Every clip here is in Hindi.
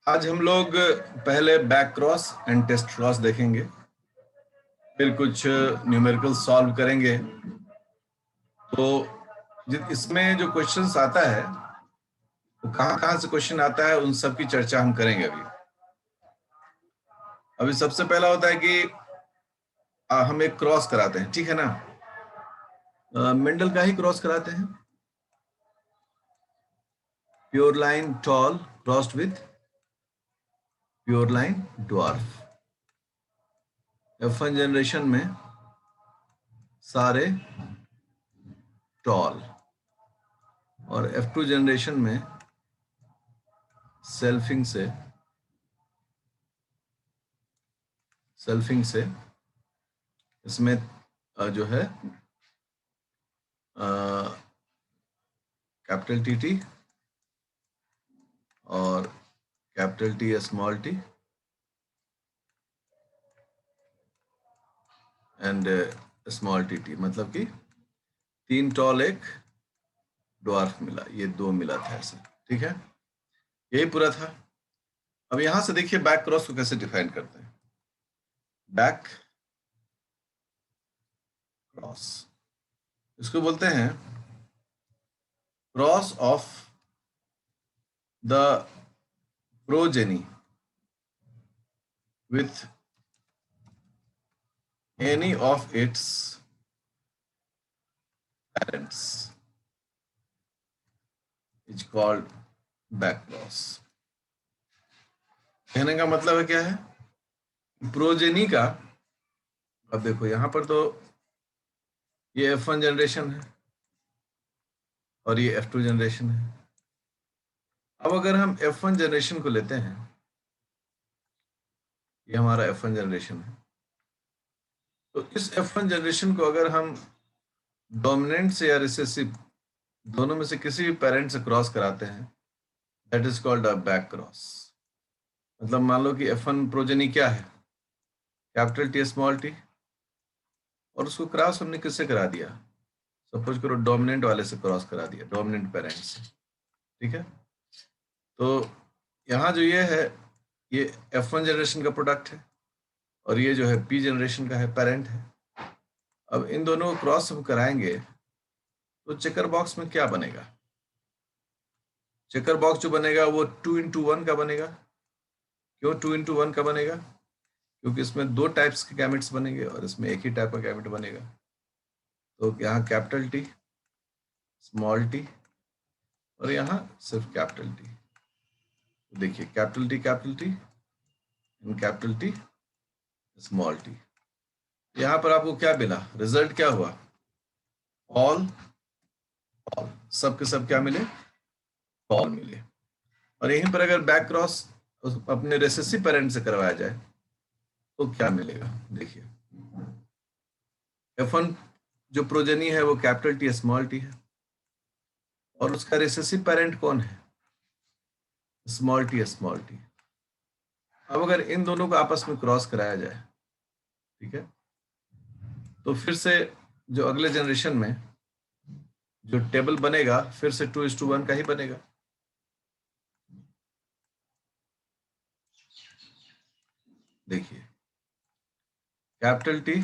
आज हम लोग पहले back cross and test cross देखेंगे, फिर कुछ न्यूमेरिकल सॉल्व करेंगे। तो इसमें जो क्वेश्चंस आता है, तो कहाँ से क्वेश्चन आता है, उन सब की चर्चा हम करेंगे अभी सबसे पहला होता है कि हम एक क्रॉस कराते हैं, ठीक है ना। मेंडल का ही क्रॉस कराते हैं। Pure line tall crossed with pure line dwarf. F1 generation में सारे टॉल और F2 जनरेशन में सेल्फिंग से इसमें जो है कैपिटल टी और capital T small T and small T, मतलब कि 3 टॉल एक ड्वार्फ मिला, ये 2 मिला था ऐसे, ठीक है। यही पूरा था। अब यहां से देखिए बैक क्रॉस को कैसे डिफाइन करते हैं। बैक क्रॉस इसको बोलते हैं cross of the progeny with any of its parents is called backcross। कहने का मतलब है क्या है, प्रोजेनी का। अब देखो यहां पर तो ये F1 जनरेशन है और ये F2 जनरेशन है। अब अगर हम F1 जनरेशन को लेते हैं, ये हमारा F1 जनरेशन है, तो इस F1 जनरेशन को अगर हम डोमिनेंट से या रिसेसिव दोनों में से किसी भी पेरेंट से क्रॉस कराते हैं, that is called a back cross. मतलब मान लो कि F1 प्रोजेनी क्या है, कैपिटल टी स्मॉल टी, और उसको क्रॉस हमने किससे करा दिया, सपोज करो डोमिनेंट वाले से क्रॉस करा दिया, डोमिनेंट पेरेंट से, ठीक है। तो यहाँ जो ये है, ये F1 जनरेशन का प्रोडक्ट है और ये जो है P जनरेशन का है, पेरेंट है। अब इन दोनों को क्रॉस हम कराएंगे तो चेकर बॉक्स में क्या बनेगा, चेकर बॉक्स जो बनेगा वो 2x1 का बनेगा। क्यों 2x1 का बनेगा, क्योंकि इसमें 2 टाइप्स के गैमेट्स बनेंगे और इसमें एक ही टाइप का गैमेट बनेगा। तो यहाँ कैपिटल टी, स्मॉल टी और यहाँ सिर्फ कैपिटल टी। तो देखिए capital T and capital T small T. यहाँ पर आपको क्या मिला, रिजल्ट क्या हुआ, ऑल सब के सब क्या मिले, ऑल मिले। और यहीं पर अगर बैक क्रॉस अपने रेसेसिव पेरेंट से करवाया जाए तो क्या मिलेगा, देखिए F1 जो प्रोजेनी है वो कैपिटल टी स्मॉल टी है और उसका रेसेसिव पेरेंट कौन है, स्मॉल टी। अब अगर इन दोनों को आपस में क्रॉस कराया जाए, ठीक है, तो फिर से जो अगले जनरेशन में जो टेबल बनेगा फिर से 2:1 का ही बनेगा। देखिए कैपिटल टी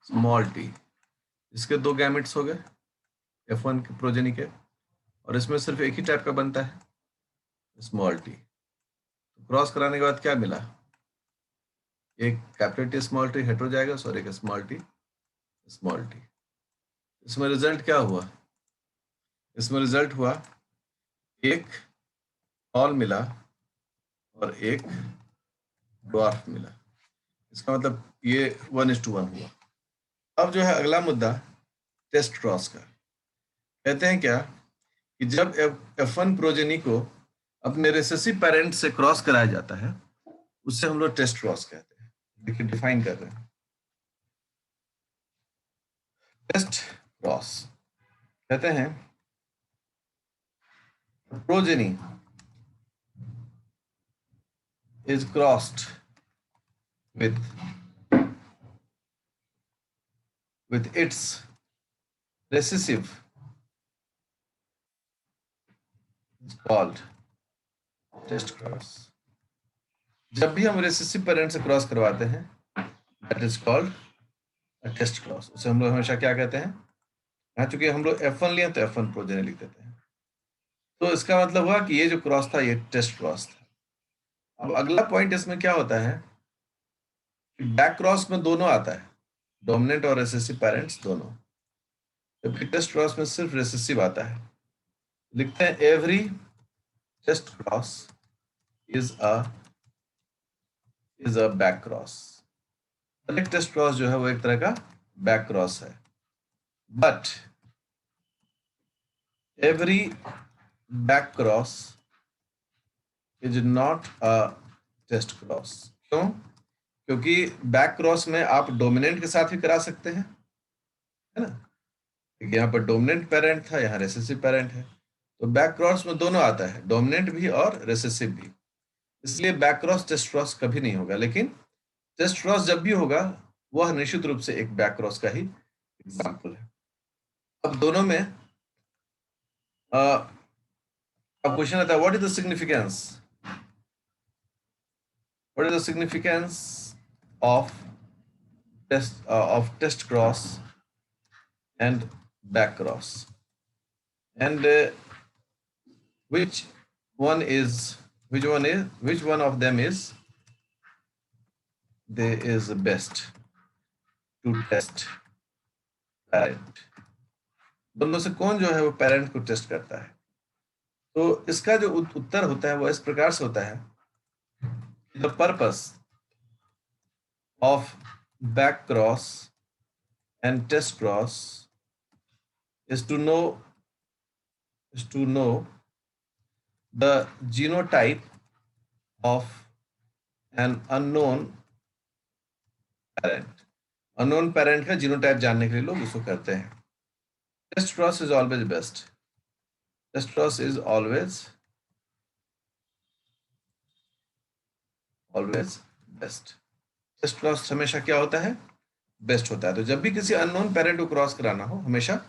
स्मॉल टी, इसके 2 गैमेट्स हो गए F1 के प्रोजेनी के, और इसमें सिर्फ एक ही टाइप का बनता है, स्मॉल टी। तो क्रॉस कराने के बाद क्या मिला, एक capital T small T hate हो जाएगा, सॉरी एक स्मॉल टी। इसमें रिजल्ट क्या हुआ, इसमें रिजल्ट हुआ एक ऑल मिला और एक ड्वार्फ मिला। इसका मतलब ये 1:1 हुआ। अब जो है अगला मुद्दा टेस्ट क्रॉस का। कहते हैं क्या कि जब F1 प्रोजेनी को अपने रेसेसिव पेरेंट से क्रॉस कराया जाता है, उससे हम लोग टेस्ट क्रॉस कहते हैं। देखिए डिफाइन कर रहे हैं, टेस्ट क्रॉस कहते हैं progeny is crossed with its recessive is called test cross। जब भी हम रेसेसिव पेरेंट से क्रॉस करवाते हैं, that is called a test cross. उसे हम लोग हमेशा क्या कहते हैं, यहाँ चूंकि हम लोग F1 लिए तो F1 प्रोजेनी लिख देते हैं। तो इसका मतलब हुआ कि ये जो क्रॉस था ये टेस्ट क्रॉस था। अब अगला पॉइंट इसमें क्या होता है कि बैक क्रॉस में दोनों आता है, डोमिनेंट और रेसेसिव पेरेंट्स दोनों, जबकि टेस्ट क्रॉस में सिर्फ रेसेसिव आता है। लिखते हैं every test cross is a back cross. हर एक टेस्ट क्रॉस जो है वो एक तरह का बैक क्रॉस है, but every back cross is not a test cross. क्यों? क्योंकि बैक क्रॉस में आप डोमिनेंट के साथ भी करा सकते हैं, है ना। यहाँ पर डोमिनेंट पेरेंट था, यहाँ रेसेसिव पेरेंट है, तो बैक क्रॉस में दोनों आता है, डोमिनेंट भी और रेसेसिव भी। इसलिए बैक क्रॉस टेस्ट क्रॉस कभी नहीं होगा, लेकिन टेस्ट क्रॉस जब भी होगा वह निश्चित रूप से एक बैक क्रॉस का ही एग्जाम्पल है। अब दोनों में अब क्वेश्चन आता है, what is the significance, what is the significance of test cross and back cross, and which one is which one of them is best to test parent। दोनों से कौन जो है वो पेरेंट को टेस्ट करता है। तो इसका जो उत्तर होता है वो इस प्रकार से होता है, the purpose of back cross and test cross is to know the genotype of an unknown parent। Unknown parent का जीनोटाइप जानने के लिए लोग इसको करते हैं। Test cross is always best, test cross is always best. Test cross हमेशा क्या होता है, बेस्ट होता है। तो जब भी किसी अननोन पेरेंट को क्रॉस कराना हो, हमेशा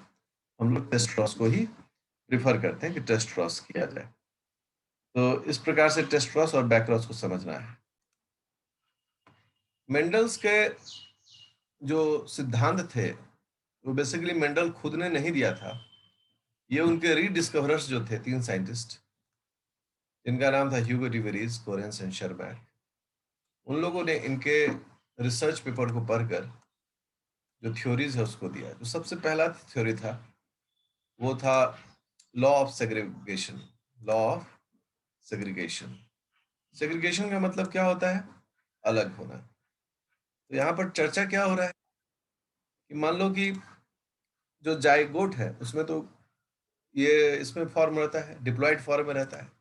हम लोग टेस्ट क्रॉस को ही प्रिफर करते हैं कि टेस्ट क्रॉस किया जाए। तो इस प्रकार से टेस्ट क्रॉस और बैक क्रॉस को समझना है। मेंडल्स के जो सिद्धांत थे वो बेसिकली मेंडल खुद ने नहीं दिया था, ये उनके रीडिस्कवरर्स जो थे, 3 साइंटिस्ट जिनका नाम था ह्यूगो डिवेरीज, कोरेंस एंड शरबैक, उन लोगों ने इनके रिसर्च पेपर को पढ़कर जो थ्योरीज है उसको दिया। जो सबसे पहला थ्योरी था वो था law of segregation. Law of segregation, segregation का मतलब क्या होता है, अलग होना। तो यहाँ पर चर्चा क्या हो रहा है कि मान लो कि जो जाइगोट है उसमें तो ये इसमें फॉर्म रहता है, डिप्लॉयड फॉर्म में रहता है,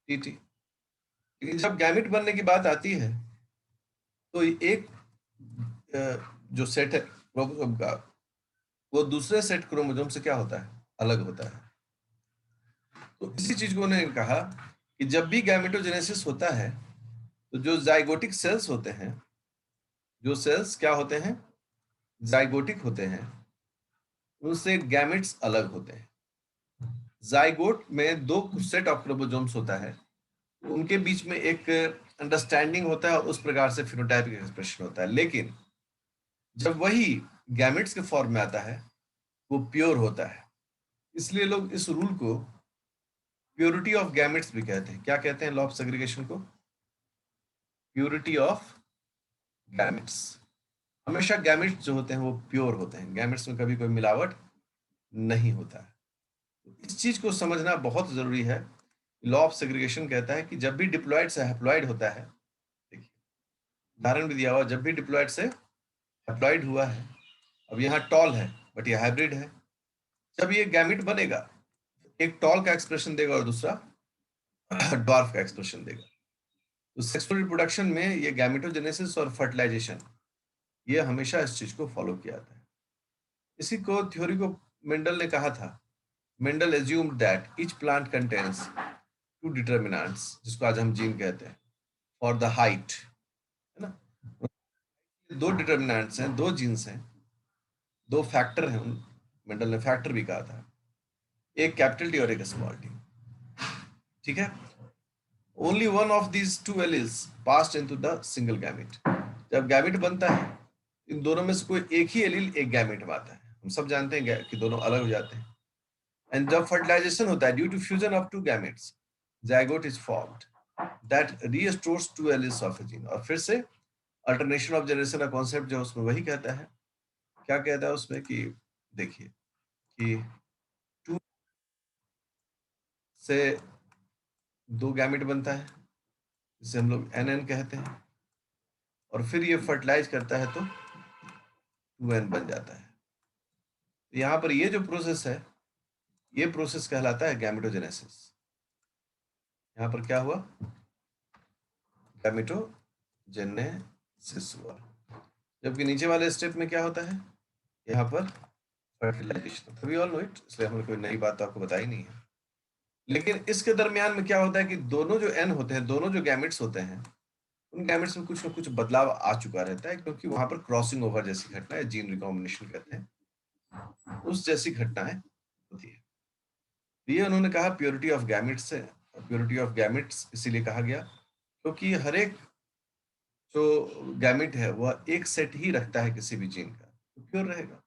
टीटी। लेकिन जब गैमेट बनने की बात आती है तो एक जो सेट है क्रोमोसोम का, वो दूसरे सेट क्रोमोसोम से क्या होता है, अलग होता है। तो इसी चीज को उन्होंने कहा कि जब भी गैमेटोजेनेसिस होता है तो जो जाइगोटिक सेल्स होते हैं, जो सेल्स क्या होते हैं, जाइगोटिक होते हैं, उनसे गैमेट्स अलग होते हैं। जाइगोट में 2 सेट ऑफ क्रोमोसोम्स होता है, उनके बीच में एक अंडरस्टैंडिंग होता है और उस प्रकार से फिनोटाइपिक एक्सप्रेशन होता है। लेकिन जब वही गैमेट्स के फॉर्म में आता है वो प्योर होता है। इसलिए लोग इस रूल को प्योरिटी ऑफ गैमेट्स भी कहते हैं। क्या कहते हैं लॉ ऑफ सेग्रीगेशन को? Purity of gametes. हमेशा गैमेट्स जो होते हैं वो प्योर होते हैं, गैमेट्स में कभी कोई मिलावट नहीं होता है। इस चीज को समझना बहुत जरूरी है। लॉ ऑफ सेग्रीगेशन कहता है कि जब भी डिप्लॉयड से हैप्लॉयड होता है, देखिए उदाहरण भी दिया हुआ, जब भी डिप्लॉयड से हैप्लॉयड हुआ है, अब यहाँ टॉल है बट ये हाइब्रिड है, जब ये गैमेट बनेगा एक टॉल का एक्सप्रेशन देगा और दूसरा ड्वार्फ का एक्सप्रेशन देगा। तो सेक्सुअल रिप्रोडक्शन में ये गैमेटोजेनेसिस और फर्टिलाइजेशन, ये हमेशा इस चीज को फॉलो किया जाता है। इसी को थ्योरी को मेंडल ने कहा था। Mendel assumed that each plant contains 2 determinants, जिसको आज हम जीन कहते हैं, फॉर द हाइट, है ना। 2 डिटर्मिनेंट्स हैं, 2 जीन्स हैं, 2 फैक्टर हैं। मेंडल ने फैक्टर भी कहा था, एक कैपिटल टी और एक स्मॉल टी, ठीक है। Only one of these two alleles passed into the single gamete. जब गैमेट बनता है, इन दोनों में से कोई एक ही एलील एक गैमेट में आता है। हम सब जानते हैं कि दोनों अलग हो जाते हैं। एंड जब फर्टिलाइजेशन होता है due to fusion of two gametes, zygote is formed that restores two alleles of a gene। और फिर से अल्टरनेशन ऑफ जनरेशन का कॉन्सेप्ट जो उसमें वही कहता है। क्या कहता है उसमें कि देखिए कि टू से दो गैमेट बनता है, जिसे हम लोग एन कहते हैं, और फिर ये फर्टिलाइज करता है तो 2n बन जाता है। तो यहाँ पर ये जो प्रोसेस है, ये प्रोसेस कहलाता है गैमेटोजेनेसिस। यहाँ पर क्या हुआ, गैमेटोजेनेसिस हुआ। जबकि नीचे वाले स्टेप में क्या होता है, यहाँ पर fertilisation. We all know it, इसलिए हमने कोई नई बात तो आपको बताई नहीं है। लेकिन इसके दरमियान में क्या होता है कि दोनों जो एन होते हैं, दोनों जो गैमेट्स होते हैं, उन गैमेट्स में कुछ ना कुछ बदलाव आ चुका रहता है, क्योंकि वहां पर क्रॉसिंग ओवर जैसी घटना है, जीन रिकॉम्बिनेशन कहते हैं, उस जैसी घटनाएं होती है। ये उन्होंने कहा प्योरिटी ऑफ गैमेट्स है। प्योरिटी ऑफ गैमेट्स इसीलिए कहा गया क्योंकि हर एक जो गैमेट है वह एक सेट ही रखता है किसी भी जीन का, तो प्योर रहेगा।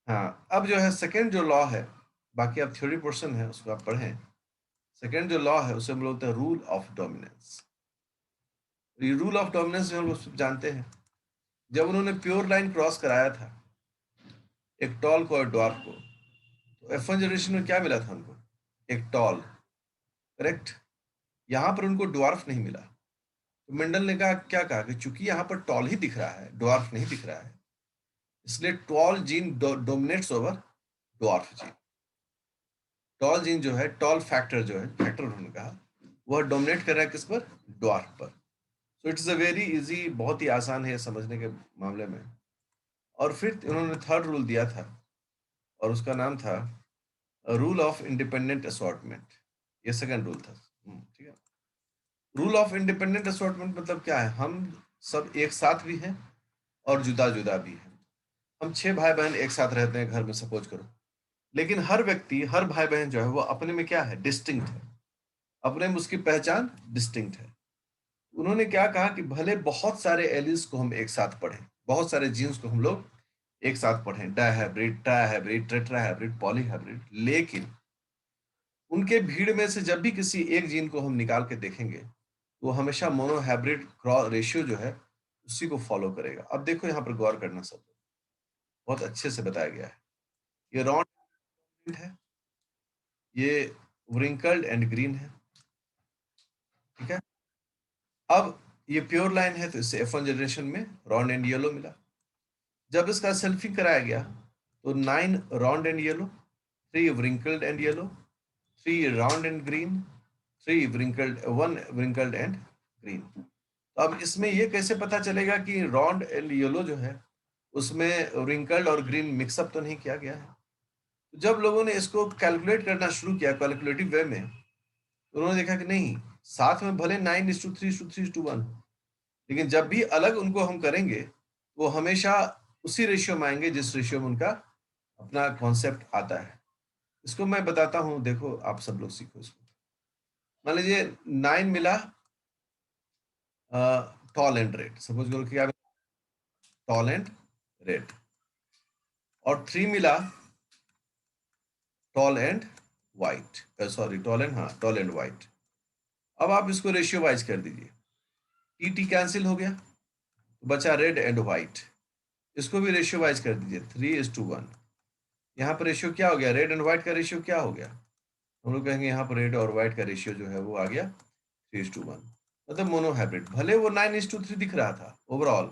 हाँ, अब जो है सेकेंड जो लॉ है, बाकी अब थ्योरी पोर्शन है उसको आप पढ़ें। सेकेंड जो लॉ है उसे हम लोग बोलते हैं रूल ऑफ डोमिनेंस। ये रूल ऑफ डोमिनेंस जो हम लोग जानते हैं, जब उन्होंने प्योर लाइन क्रॉस कराया था एक टॉल को और ड्वार्फ को, तो F1 जनरेशन में क्या मिला था उनको, एक टॉल, करेक्ट। यहाँ पर उनको ड्वार्फ नहीं मिला। तो मेंडल ने कहा, क्या कहा कि चूंकि यहाँ पर टॉल ही दिख रहा है, ड्वार्फ नहीं दिख रहा है, इसलिए tall gene dominates over dwarf gene. Tall gene जो है, टॉल फैक्टर जो है, फैक्टर उन्होंने कहा, वह डोमिनेट कर रहा है किस पर, ड्वार्फ पर। So it's a very easy, बहुत ही आसान है समझने के मामले में। और फिर उन्होंने थर्ड रूल दिया था और उसका नाम था रूल ऑफ इंडिपेंडेंट असॉर्टमेंट। ये सेकंड रूल था। ठीक है। रूल ऑफ इंडिपेंडेंट असॉर्टमेंट मतलब क्या है, हम सब एक साथ भी हैं और जुदा जुदा भी हैं। हम 6 भाई बहन एक साथ रहते हैं घर में, सपोज करो, लेकिन हर व्यक्ति, हर भाई बहन जो है वो अपने में क्या है, डिस्टिंक्ट है, अपने में उसकी पहचान डिस्टिंक्ट है। उन्होंने क्या कहा कि भले बहुत सारे एलिस को हम एक साथ पढ़ें, बहुत सारे जीन्स को हम लोग एक साथ पढ़ें, डायहाइब्रिड, ट्राइहाइब्रिड, टेट्राहाइब्रिड, पॉलीहाइब्रिड, लेकिन उनके भीड़ में से जब भी किसी एक जीन को हम निकाल के देखेंगे, तो हमेशा मोनोहाइब्रिड क्रॉस रेशियो जो है उसी को फॉलो करेगा। अब देखो यहाँ पर गौर करना, सब बहुत अच्छे से बताया गया है। ये रॉन्ड है, ये व्रिंकल्ड एंड ग्रीन है, ठीक है। अब ये प्योर लाइन है, तो इससे F1 जनरेशन में रॉन्ड एंड येलो मिला। जब इसका सेल्फिंग कराया गया तो 9 round and yellow, 3 wrinkled and yellow, 3 round and green, 3 wrinkled, 1 wrinkled and green. अब इसमें ये कैसे पता चलेगा कि रॉन्ड एंड येलो जो है उसमें रिंकल्ड और ग्रीन मिक्सअप तो नहीं किया गया है। तो जब लोगों ने इसको कैलकुलेट करना शुरू किया कैलकुलेटिव वे में, तो उन्होंने देखा कि नहीं, साथ में भले 9:3:3:1, लेकिन जब भी अलग उनको हम करेंगे वो हमेशा उसी रेशियो में आएंगे जिस रेशियो में उनका अपना कॉन्सेप्ट आता है। इसको मैं बताता हूँ, देखो आप सब लोग सीखो इसको। मान लीजिए 9 मिला टॉल एंड रेड, सपोज करो क्या, टॉल एंड रेड, और 3 मिला tall and white, sorry tall and, हाँ टॉल एंड व्हाइट। अब आप इसको रेशियो वाइज कर दीजिए, टी टी कैंसिल हो गया, तो बचा रेड एंड व्हाइट। इसको भी रेशियो वाइज कर दीजिए, 3:1। यहाँ पर रेशियो क्या हो गया, रेड एंड व्हाइट का रेशियो क्या हो गया, हम लोग कहेंगे यहाँ पर रेड और व्हाइट का रेशियो जो है वो आ गया 3:1। मतलब मोनोहाइब्रिड, भले वो 9:3 दिख रहा था ओवरऑल,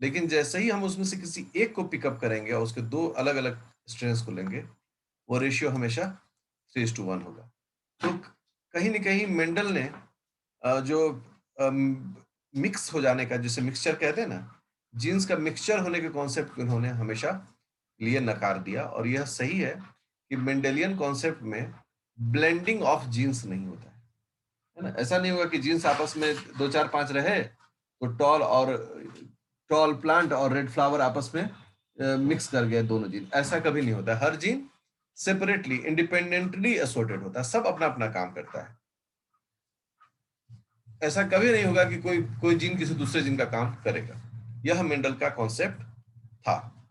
लेकिन जैसे ही हम उसमें से किसी एक को पिकअप करेंगे और उसके दो अलग अलग स्ट्रेंस को लेंगे, वो रेशियो हमेशा 3:1 होगा। तो कहीं न कहीं मेंडल ने जो मिक्स हो जाने का, जिसे मिक्सचर कहते हैं ना, जीन्स का मिक्सचर होने के कॉन्सेप्ट को इन्होंने हमेशा लिए नकार दिया। और यह सही है कि मेंडेलियन कॉन्सेप्ट में ब्लेंडिंग ऑफ जीन्स नहीं होता है ना। ऐसा नहीं होगा कि जीन्स आपस में 2 4 5 रहे तो टॉल प्लांट और रेड फ्लावर आपस में मिक्स कर गए दोनों जीन, ऐसा कभी नहीं होता। हर जीन सेपरेटली इंडिपेंडेंटली एसोर्टेड होता है, सब अपना अपना काम करता है। ऐसा कभी नहीं होगा कि कोई जीन किसी दूसरे जीन का काम करेगा। यह मेंडल का कॉन्सेप्ट था।